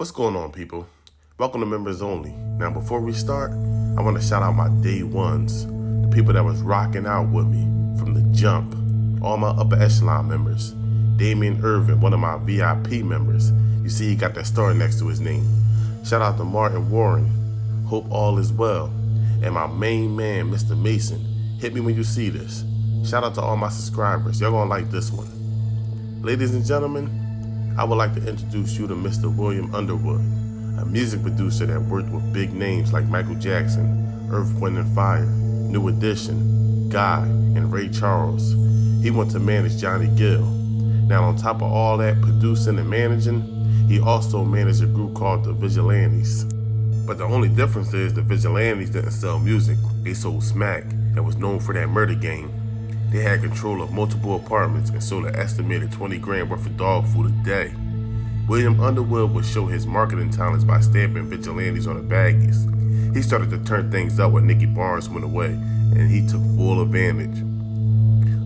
What's going on, people? Welcome to Members Only. Now, before we start, I want to shout out my day ones, the people that was rocking out with me from the jump, all my upper echelon members. Damian Irvin, one of my VIP members. You see he got that star next to his name. Shout out to Martin Warren. Hope all is well. And my main man, Mr. Mason. Hit me when you see this. Shout out to all my subscribers. Y'all gonna like this one. Ladies and gentlemen, I would like to introduce you to Mr. William Underwood, a music producer that worked with big names like Michael Jackson, Earth, Wind & Fire, New Edition, Guy, and Ray Charles. He went to manage Johnny Gill. Now, on top of all that producing and managing, he also managed a group called the Vigilantes. But the only difference is the Vigilantes didn't sell music, they sold smack and was known for that murder game. They had control of multiple apartments and sold an estimated 20 grand worth of dog food a day. William Underwood would show his marketing talents by stamping Vigilantes on the baggies. He started to turn things up when Nicky Barnes went away, and he took full advantage.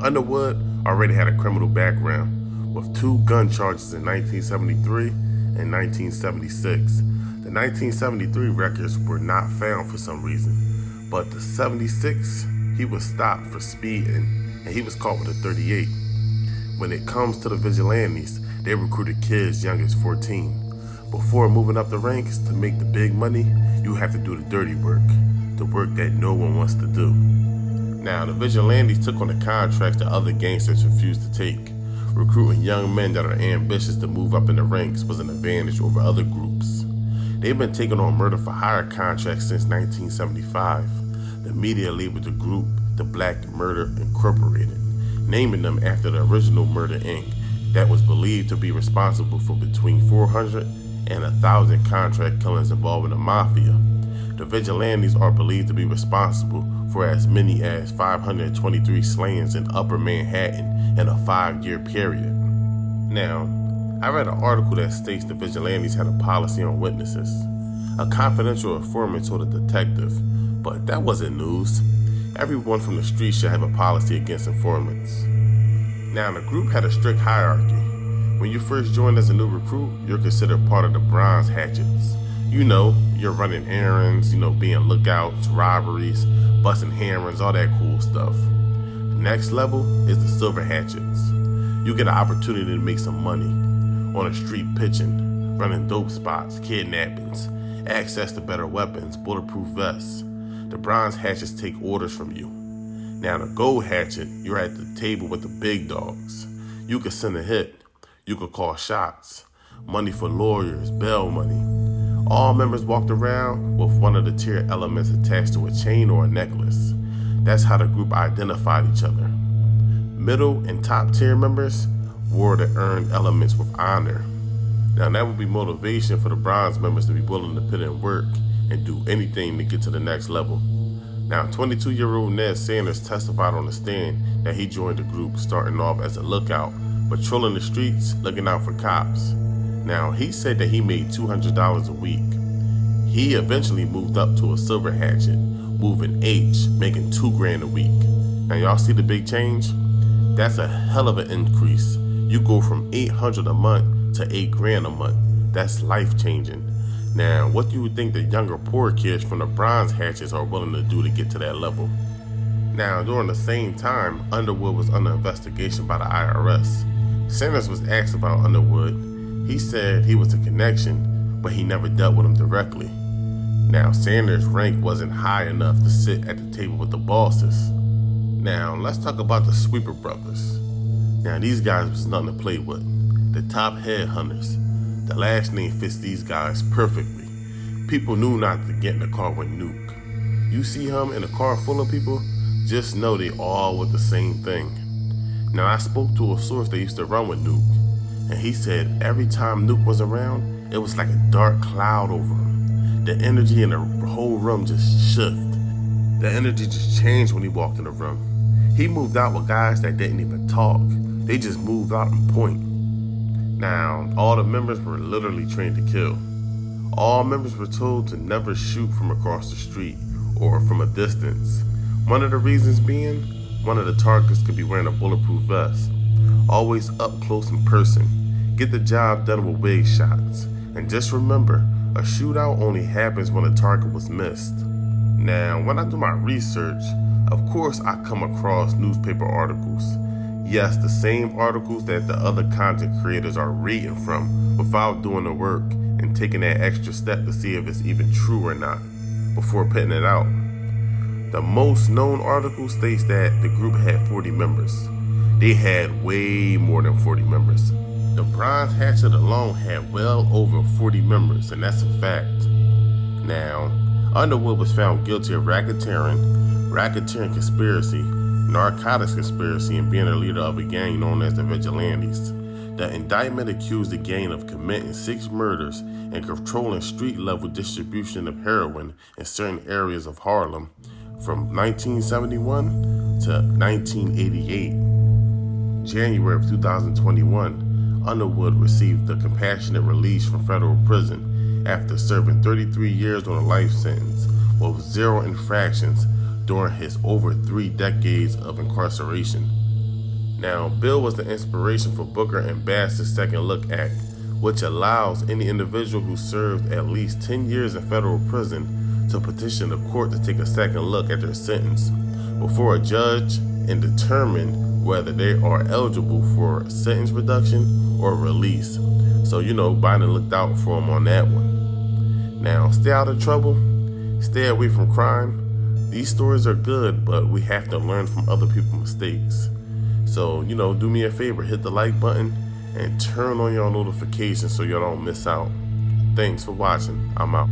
Underwood already had a criminal background, with 2 gun charges in 1973 and 1976. The 1973 records were not found for some reason, but the 76, he was stopped for speeding, and he was caught with a 38. When it comes to the Vigilantes, they recruited kids young as 14. Before moving up the ranks to make the big money, you have to do the dirty work, the work that no one wants to do. Now, the Vigilantes took on the contracts that other gangsters refused to take. Recruiting young men that are ambitious to move up in the ranks was an advantage over other groups. They've been taking on murder for hire contracts since 1975. The media labeled the group the Black Murder Incorporated, naming them after the original Murder Inc. that was believed to be responsible for between 400 and 1,000 contract killings involving the mafia. The Vigilantes are believed to be responsible for as many as 523 slayings in Upper Manhattan in a 5-year period. Now, I read an article that states the Vigilantes had a policy on witnesses. A confidential informant told a detective, but that wasn't news. Everyone from the street should have a policy against informants. Now, the group had a strict hierarchy. When you first join as a new recruit, you're considered part of the Bronze Hatchets. You know, you're running errands, being lookouts, robberies, busting hammers, all that cool stuff. The next level is the Silver Hatchets. You get an opportunity to make some money on the street pitching, running dope spots, kidnappings, access to better weapons, bulletproof vests. The Bronze Hatchets take orders from you. Now, the Gold Hatchet, you're at the table with the big dogs. You could send a hit. You could call shots. Money for lawyers, bail money. All members walked around with one of the tier elements attached to a chain or a necklace. That's how the group identified each other. Middle and top tier members wore the earned elements with honor. Now, that would be motivation for the bronze members to be willing to put in work and do anything to get to the next level. Now, 22-year-old Ned Sanders testified on the stand that he joined the group starting off as a lookout, patrolling the streets, looking out for cops. Now, he said that he made $200 a week. He eventually moved up to a Silver Hatchet, moving H, making $2 grand a week. Now, y'all see the big change? That's a hell of an increase. You go from $800 a month to $8 grand a month. That's life-changing. Now, what do you think the younger poor kids from the Bronze Hatchets are willing to do to get to that level? Now, during the same time, Underwood was under investigation by the IRS. Sanders was asked about Underwood. He said he was a connection, but he never dealt with him directly. Now, Sanders' rank wasn't high enough to sit at the table with the bosses. Now, let's talk about the Sweeper Brothers. Now, these guys was nothing to play with. The top headhunters. The last name fits these guys perfectly. People knew not to get in the car with Nuke. You see him in a car full of people, just know they all with the same thing. Now, I spoke to a source that used to run with Nuke, and he said every time Nuke was around, it was like a dark cloud over him. The energy in the whole room just shifted. The energy just changed when he walked in the room. He moved out with guys that didn't even talk. They just moved out and point. Now, all the members were literally trained to kill. All members were told to never shoot from across the street or from a distance. One of the reasons being, one of the targets could be wearing a bulletproof vest. Always up close in person. Get the job done with wig shots. And just remember, a shootout only happens when a target was missed. Now, when I do my research, of course I come across newspaper articles. Yes, the same articles that the other content creators are reading from without doing the work and taking that extra step to see if it's even true or not before putting it out. The most known article states that the group had 40 members. They had way more than 40 members. The Bronze Hatchet alone had well over 40 members, and that's a fact. Now, Underwood was found guilty of racketeering conspiracy, narcotics conspiracy, and being a leader of a gang known as the Vigilantes. The indictment accused the gang of committing 6 murders and controlling street-level distribution of heroin in certain areas of Harlem from 1971 to 1988. January of 2021, Underwood received a compassionate release from federal prison after serving 33 years on a life sentence with 0 infractions during his over 3 decades of incarceration. Now, Bill was the inspiration for Booker and Bass's Second Look Act, which allows any individual who served at least 10 years in federal prison to petition the court to take a second look at their sentence before a judge and determine whether they are eligible for sentence reduction or release. So, Biden looked out for him on that one. Now, stay out of trouble, stay away from crime. These stories are good, but we have to learn from other people's mistakes. So, do me a favor, hit the like button and turn on your notifications so y'all don't miss out. Thanks for watching. I'm out.